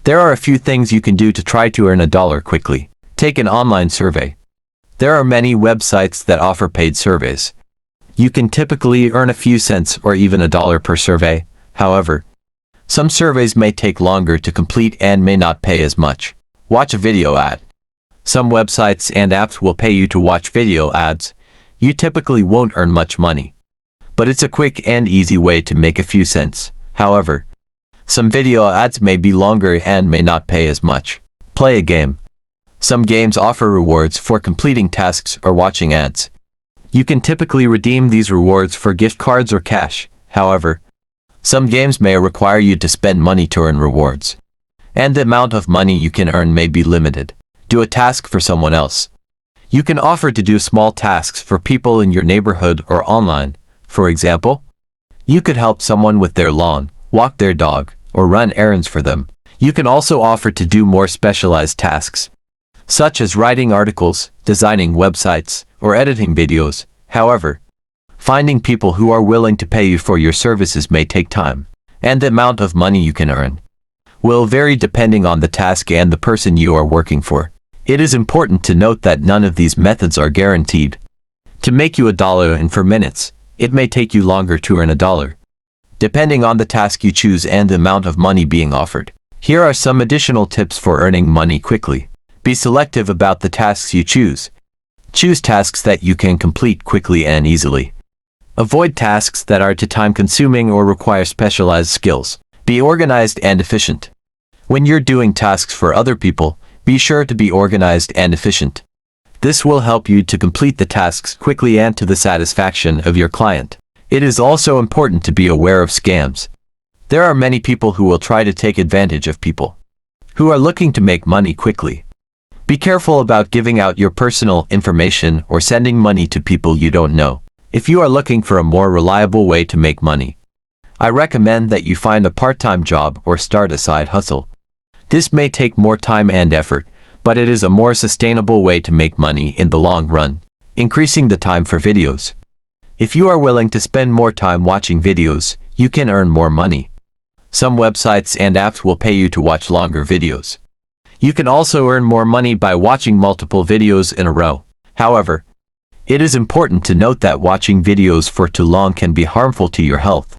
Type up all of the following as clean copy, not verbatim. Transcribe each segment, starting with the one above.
There are a few things you can do to try to earn $1 quickly. Take an online survey. There are many websites that offer paid surveys. You can typically earn a few cents or even $1 per survey. However, some surveys may take longer to complete and may not pay as much. Watch a video ad. Some websites and apps will pay you to watch video ads. You typically won't earn much money, but it's a quick and easy way to make a few cents. However, some video ads may be longer and may not pay as much. Play a game. Some games offer rewards for completing tasks or watching ads. You can typically redeem these rewards for gift cards or cash. However, some games may require you to spend money to earn rewards, and the amount of money you can earn may be limited. Do a task for someone else. You can offer to do small tasks for people in your neighborhood or online. For example, you could help someone with their lawn, walk their dog, or run errands for them. You can also offer to do more specialized tasks, such as writing articles, designing websites, or editing videos. However, finding people who are willing to pay you for your services may take time, and the amount of money you can earn will vary depending on the task and the person you are working for. It is important to note that none of these methods are guaranteed to make you $1 in 4 minutes. It may take you longer to earn $1, depending on the task you choose and the amount of money being offered. Here are some additional tips for earning money quickly. Be selective about the tasks you choose. Choose tasks that you can complete quickly and easily. Avoid tasks that are too time-consuming or require specialized skills. Be organized and efficient. When you're doing tasks for other people, be sure to be organized and efficient. This will help you to complete the tasks quickly and to the satisfaction of your client. It is also important to be aware of scams. There are many people who will try to take advantage of people who are looking to make money quickly. Be careful about giving out your personal information or sending money to people you don't know. If you are looking for a more reliable way to make money, I recommend that you find a part-time job or start a side hustle. This may take more time and effort, but it is a more sustainable way to make money in the long run. Increasing the time for videos. If you are willing to spend more time watching videos, you can earn more money. Some websites and apps will pay you to watch longer videos. You can also earn more money by watching multiple videos in a row. However, it is important to note that watching videos for too long can be harmful to your health.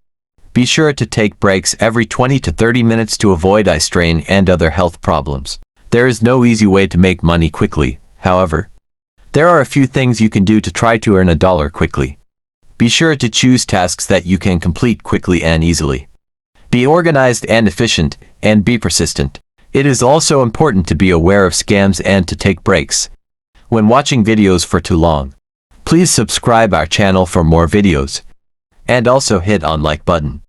Be sure to take breaks every 20 to 30 minutes to avoid eye strain and other health problems. There is no easy way to make money quickly. However, there are a few things you can do to try to earn $1 quickly. Be sure to choose tasks that you can complete quickly and easily. Be organized and efficient, and be persistent. It is also important to be aware of scams and to take breaks when watching videos for too long. Please subscribe our channel for more videos, and also hit on like button.